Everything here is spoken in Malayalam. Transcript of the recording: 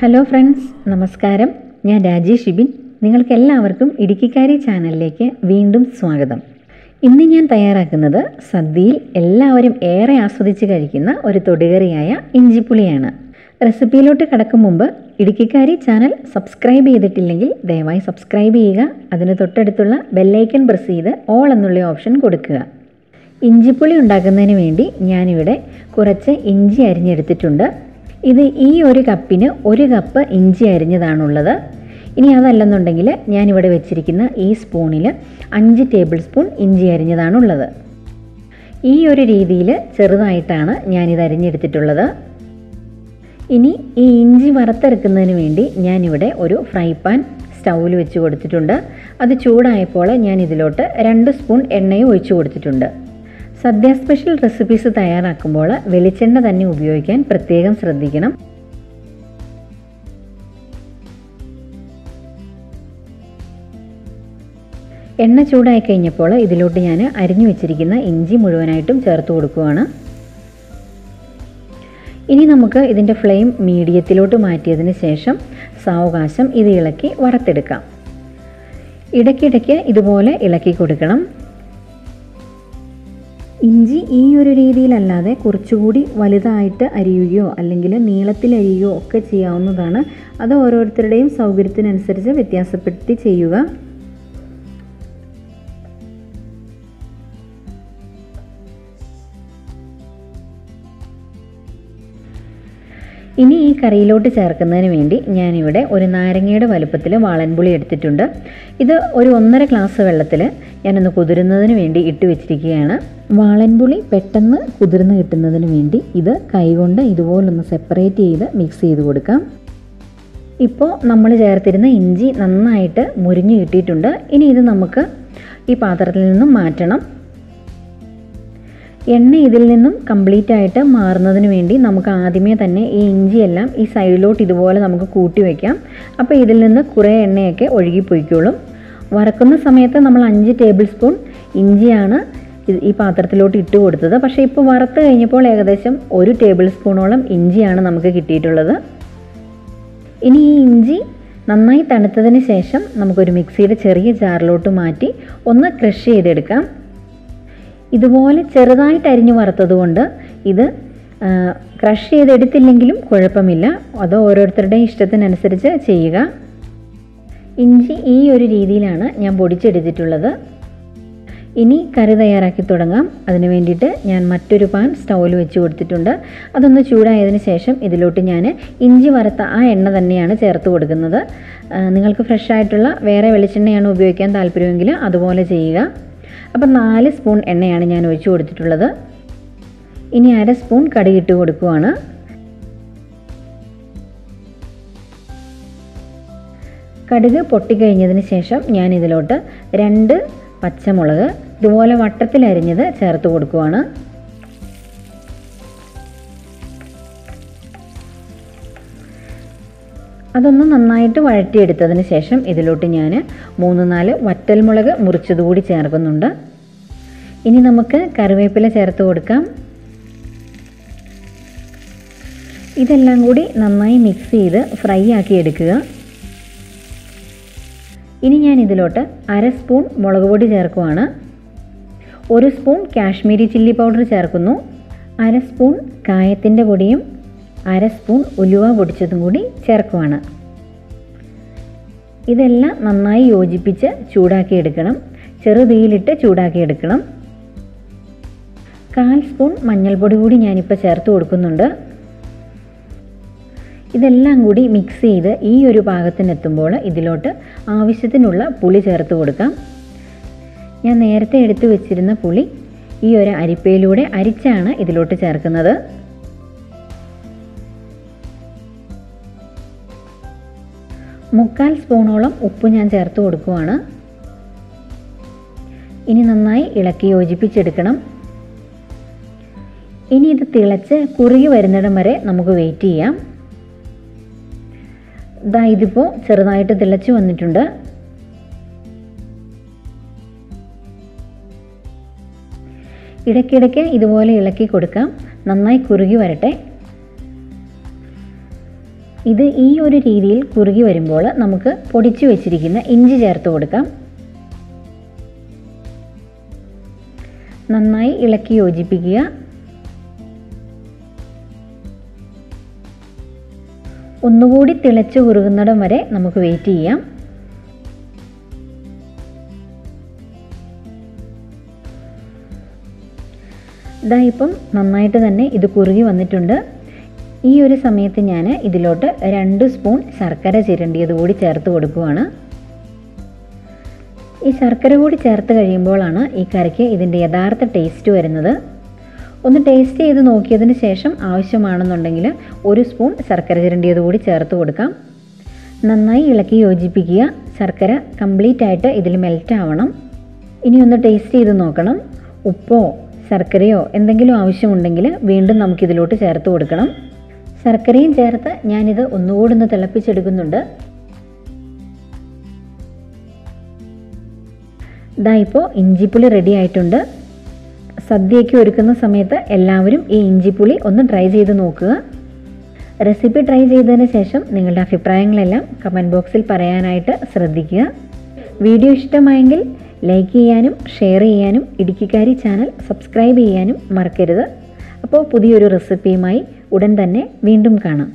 ഹലോ ഫ്രണ്ട്സ്, നമസ്കാരം. ഞാൻ രാജേഷ് ഷിബിൻ. നിങ്ങൾക്കെല്ലാവർക്കും ഇടുക്കിക്കാരി ചാനലിലേക്ക് വീണ്ടും സ്വാഗതം. ഇന്ന് ഞാൻ തയ്യാറാക്കുന്നത് സദ്യയിൽ എല്ലാവരും ഏറെ ആസ്വദിച്ച് കഴിക്കുന്ന ഒരു തൊടുകറിയായ ഇഞ്ചിപ്പുളിയാണ്. റെസിപ്പിയിലോട്ട് കടക്കും മുമ്പ് ഇടുക്കിക്കാരി ചാനൽ സബ്സ്ക്രൈബ് ചെയ്തിട്ടില്ലെങ്കിൽ ദയവായി സബ്സ്ക്രൈബ് ചെയ്യുക. അതിന് തൊട്ടടുത്തുള്ള ബെല്ലൈക്കൺ പ്രസ് ചെയ്ത് ഓൾ എന്നുള്ള ഓപ്ഷൻ കൊടുക്കുക. ഇഞ്ചിപ്പുളി ഉണ്ടാക്കുന്നതിന് വേണ്ടി ഞാനിവിടെ കുറച്ച് ഇഞ്ചി അരിഞ്ഞെടുത്തിട്ടുണ്ട്. ഇത് ഈ ഒരു കപ്പിന് 1 കപ്പ് ഇഞ്ചി അരിഞ്ഞതാണുള്ളത്. ഇനി അതല്ലെന്നുണ്ടെങ്കിൽ ഞാനിവിടെ വെച്ചിരിക്കുന്ന ഈ സ്പൂണിൽ 5 ടേബിൾ സ്പൂൺ ഇഞ്ചി അരിഞ്ഞതാണുള്ളത്. ഈ ഒരു രീതിയിൽ ചെറുതായിട്ടാണ് ഞാനിത് അരിഞ്ഞെടുത്തിട്ടുള്ളത്. ഇനി ഈ ഇഞ്ചി വറുത്തെടുക്കുന്നതിന് വേണ്ടി ഞാനിവിടെ ഒരു ഫ്രൈ പാൻ സ്റ്റൗവിൽ വെച്ച് കൊടുത്തിട്ടുണ്ട്. അത് ചൂടായപ്പോൾ ഞാൻ ഇതിലോട്ട് 2 സ്പൂൺ എണ്ണയും ഒഴിച്ചു കൊടുത്തിട്ടുണ്ട്. സദ്യ സ്പെഷ്യൽ റെസിപ്പീസ് തയ്യാറാക്കുമ്പോൾ വെളിച്ചെണ്ണ തന്നെ ഉപയോഗിക്കാൻ പ്രത്യേകം ശ്രദ്ധിക്കണം. എണ്ണ ചൂടായി കഴിഞ്ഞപ്പോൾ ഇതിലോട്ട് ഞാൻ അരിഞ്ഞു വെച്ചിരിക്കുന്ന ഇഞ്ചി മുഴുവനായിട്ടും ചേർത്ത് കൊടുക്കുകയാണ്. ഇനി നമുക്ക് ഇതിൻ്റെ ഫ്ലെയിം മീഡിയത്തിലോട്ട് മാറ്റിയതിന് ശേഷം സാവകാശം ഇത് ഇളക്കി വറുത്തെടുക്കാം. ഇടയ്ക്കിടയ്ക്ക് ഇതുപോലെ ഇളക്കി കൊടുക്കണം. ഇഞ്ചി ഈ ഒരു രീതിയിലല്ലാതെ കുറച്ചുകൂടി വലുതായിട്ട് അരിയുകയോ അല്ലെങ്കിൽ നീളത്തിൽ അരിയുകയോ ഒക്കെ ചെയ്യാവുന്നതാണ്. അത് ഓരോരുത്തരുടെയും സൗകര്യത്തിനനുസരിച്ച് വ്യത്യാസപ്പെടുത്തി ചെയ്യുക. ഇനി ഈ കറിയിലോട്ട് ചേർക്കുന്നതിന് വേണ്ടി ഞാനിവിടെ ഒരു നാരങ്ങയുടെ വലുപ്പത്തിൽ വാളൻപുളി എടുത്തിട്ടുണ്ട്. ഇത് ഒരു 1.5 ഗ്ലാസ് വെള്ളത്തിൽ ഞാനൊന്ന് കുതിരുന്നതിന് വേണ്ടി ഇട്ട് വെച്ചിരിക്കുകയാണ്. വാളൻപുളി പെട്ടെന്ന് കുതിർന്ന് കിട്ടുന്നതിന് വേണ്ടി ഇത് കൈകൊണ്ട് ഇതുപോലൊന്ന് സെപ്പറേറ്റ് ചെയ്ത് മിക്സ് ചെയ്ത് കൊടുക്കാം. ഇപ്പോൾ നമ്മൾ ചേർത്തിരുന്ന ഇഞ്ചി നന്നായിട്ട് മുരിഞ്ഞ് കിട്ടിയിട്ടുണ്ട്. ഇനി ഇത് നമുക്ക് ഈ പാത്രത്തിൽ നിന്നും മാറ്റണം. എണ്ണ ഇതിൽ നിന്നും കംപ്ലീറ്റ് ആയിട്ട് മാറുന്നതിന് വേണ്ടി നമുക്ക് ആദ്യമേ തന്നെ ഈ ഇഞ്ചിയെല്ലാം ഈ സൈഡിലോട്ട് ഇതുപോലെ നമുക്ക് കൂട്ടി വയ്ക്കാം. അപ്പോൾ ഇതിൽ നിന്ന് കുറേ എണ്ണയൊക്കെ ഒഴുകിപ്പോയിക്കോളും. വറക്കുന്ന സമയത്ത് നമ്മൾ 5 ടേബിൾ സ്പൂൺ ഇഞ്ചിയാണ് ഈ പാത്രത്തിലോട്ട് ഇട്ട് കൊടുത്തത്. പക്ഷേ ഇപ്പോൾ വറുത്ത് കഴിഞ്ഞപ്പോൾ ഏകദേശം 1 ടേബിൾ സ്പൂണോളം ഇഞ്ചിയാണ് നമുക്ക് കിട്ടിയിട്ടുള്ളത്. ഇനി ഈ ഇഞ്ചി നന്നായി തണുത്തതിന് ശേഷം നമുക്കൊരു മിക്സിയുടെ ചെറിയ ജാറിലോട്ട് മാറ്റി ഒന്ന് ക്രഷ് ചെയ്തെടുക്കാം. ഇതുപോലെ ചെറുതായിട്ട് അരിഞ്ഞു വറുത്തതുകൊണ്ട് ഇത് ക്രഷ് ചെയ്തെടുത്തില്ലെങ്കിലും കുഴപ്പമില്ല. അത് ഓരോരുത്തരുടെയും ഇഷ്ടത്തിനനുസരിച്ച് ചെയ്യുക. ഇഞ്ചി ഈ ഒരു രീതിയിലാണ് ഞാൻ പൊടിച്ചെടുത്തിട്ടുള്ളത്. ഇനി കറി തയ്യാറാക്കി തുടങ്ങാം. അതിന് വേണ്ടിയിട്ട് ഞാൻ മറ്റൊരു പാൻ സ്റ്റൗവിൽ വെച്ച് കൊടുത്തിട്ടുണ്ട്. അതൊന്ന് ചൂടായതിന് ശേഷം ഇതിലോട്ട് ഞാൻ ഇഞ്ചി വറുത്ത ആ എണ്ണ തന്നെയാണ് ചേർത്ത് കൊടുക്കുന്നത്. നിങ്ങൾക്ക് ഫ്രഷ് ആയിട്ടുള്ള വേറെ വെളിച്ചെണ്ണയാണ് ഉപയോഗിക്കാൻ താല്പര്യമെങ്കിൽ അതുപോലെ ചെയ്യുക. അപ്പം 4 സ്പൂൺ എണ്ണയാണ് ഞാൻ ഒഴിച്ചു കൊടുത്തിട്ടുള്ളത്. ഇനി 1/2 സ്പൂൺ കടുകിട്ട് കൊടുക്കുകയാണ്. കടുക് പൊട്ടിക്കഴിഞ്ഞതിന് ശേഷം ഞാൻ ഇതിലോട്ട് 2 പച്ചമുളക് ഇതുപോലെ വട്ടത്തിൽ അരിഞ്ഞത് ചേർത്ത് കൊടുക്കുകയാണ്. അതൊന്ന് നന്നായിട്ട് വഴറ്റിയെടുത്തതിന് ശേഷം ഇതിലോട്ട് ഞാൻ 3-4 വറ്റൽമുളക് മുറിച്ചതുകൂടി ചേർക്കുന്നുണ്ട്. ഇനി നമുക്ക് കറിവേപ്പില ചേർത്ത് കൊടുക്കാം. ഇതെല്ലാം കൂടി നന്നായി മിക്സ് ചെയ്ത് ഫ്രൈ ആക്കി എടുക്കുക. ഇനി ഞാൻ ഇതിലോട്ട് 1/2 സ്പൂൺ മുളക് പൊടി ചേർക്കുവാണ്. 1 സ്പൂൺ കാശ്മീരി ചില്ലി പൗഡർ ചേർക്കുന്നു. 1/2 സ്പൂൺ കായത്തിൻ്റെ പൊടിയും 1/2 സ്പൂൺ ഉലുവ പൊടിച്ചതും കൂടി ചേർക്കുവാണ്. ഇതെല്ലാം നന്നായി യോജിപ്പിച്ച് ചൂടാക്കിയെടുക്കണം. ചെറുതീയിലിട്ട് ചൂടാക്കിയെടുക്കണം. 1/4 സ്പൂൺ മഞ്ഞൾപ്പൊടി കൂടി ഞാനിപ്പോൾ ചേർത്ത് കൊടുക്കുന്നുണ്ട്. ഇതെല്ലാം കൂടി മിക്സ് ചെയ്ത് ഈ ഒരു പാകത്തിനെത്തുമ്പോൾ ഇതിലോട്ട് ആവശ്യത്തിനുള്ള പുളി ചേർത്ത് കൊടുക്കാം. ഞാൻ നേരത്തെ എടുത്തു വെച്ചിരുന്ന പുളി ഈ ഒരു അരിപ്പയിലൂടെ അരിച്ചാണ് ഇതിലോട്ട് ചേർക്കുന്നത്. മുക്കാൽ സ്പൂണോളം ഉപ്പ് ഞാൻ ചേർത്ത് കൊടുക്കുകയാണ്. ഇനി നന്നായി ഇളക്കി യോജിപ്പിച്ചെടുക്കണം. ഇനി ഇത് തിളച്ച് കുറുകി വരുന്നിടം വരെ നമുക്ക് വെയിറ്റ് ചെയ്യാം. ഇതിപ്പോൾ ചെറുതായിട്ട് തിളച്ച് വന്നിട്ടുണ്ട്. ഇടയ്ക്കിടയ്ക്ക് ഇതുപോലെ ഇളക്കി കൊടുക്കാം. നന്നായി കുറുകി വരട്ടെ. ഇത് ഈ ഒരു രീതിയിൽ കുറുകി വരുമ്പോൾ നമുക്ക് പൊടിച്ചു വെച്ചിരിക്കുന്ന ഇഞ്ചി ചേർത്ത് കൊടുക്കാം. നന്നായി ഇളക്കി യോജിപ്പിക്കുക. ഒന്നുകൂടി തിളച്ച് കുറുകുന്നിടം വരെ നമുക്ക് വെയിറ്റ് ചെയ്യാം. ഇതാ ഇപ്പം നന്നായിട്ട് തന്നെ ഇത് കുറുകി വന്നിട്ടുണ്ട്. ഈ ഒരു സമയത്ത് ഞാൻ ഇതിലോട്ട് 2 സ്പൂൺ ശർക്കര ചിരണ്ടിയത് കൂടി ചേർത്ത് കൊടുക്കുകയാണ്. ഈ ശർക്കര കൂടി ചേർത്ത് കഴിയുമ്പോഴാണ് ഈ കറിക്ക് ഇതിൻ്റെ യഥാർത്ഥ ടേസ്റ്റ് വരുന്നത്. ഒന്ന് ടേസ്റ്റ് ചെയ്ത് നോക്കിയതിന് ശേഷം ആവശ്യമാണെന്നുണ്ടെങ്കിൽ 1 സ്പൂൺ ശർക്കര ചിരണ്ടിയത് കൂടി ചേർത്ത് കൊടുക്കാം. നന്നായി ഇളക്കി യോജിപ്പിക്കുക. ശർക്കര കംപ്ലീറ്റ് ആയിട്ട് ഇതിൽ മെൽറ്റ് ആവണം. ഇനി ഒന്ന് ടേസ്റ്റ് ചെയ്ത് നോക്കണം. ഉപ്പോ ശർക്കരയോ എന്തെങ്കിലും ആവശ്യമുണ്ടെങ്കിൽ വീണ്ടും നമുക്കിതിലോട്ട് ചേർത്ത് കൊടുക്കണം. ശർക്കരയും ചേർത്ത് ഞാനിത് ഒന്നുകൂടി ഒന്ന് തിളപ്പിച്ചെടുക്കുന്നുണ്ട്. ഇതാ ഇപ്പോൾ ഇഞ്ചിപ്പുളി റെഡി ആയിട്ടുണ്ട്. സദ്യയ്ക്ക് ഒരുക്കുന്ന സമയത്ത് എല്ലാവരും ഈ ഇഞ്ചിപ്പുളി ഒന്ന് ട്രൈ ചെയ്ത് നോക്കുക. റെസിപ്പി ട്രൈ ചെയ്തതിന് ശേഷം നിങ്ങളുടെ അഭിപ്രായങ്ങളെല്ലാം കമൻറ്റ് ബോക്സിൽ പറയാനായിട്ട് ശ്രദ്ധിക്കുക. വീഡിയോ ഇഷ്ടമായെങ്കിൽ ലൈക്ക് ചെയ്യാനും ഷെയർ ചെയ്യാനും ഇടുക്കിക്കാരി ചാനൽ സബ്സ്ക്രൈബ് ചെയ്യാനും മറക്കരുത്. അപ്പോൾ പുതിയൊരു റെസിപ്പിയുമായി ഉടൻ തന്നെ വീണ്ടും കാണാം.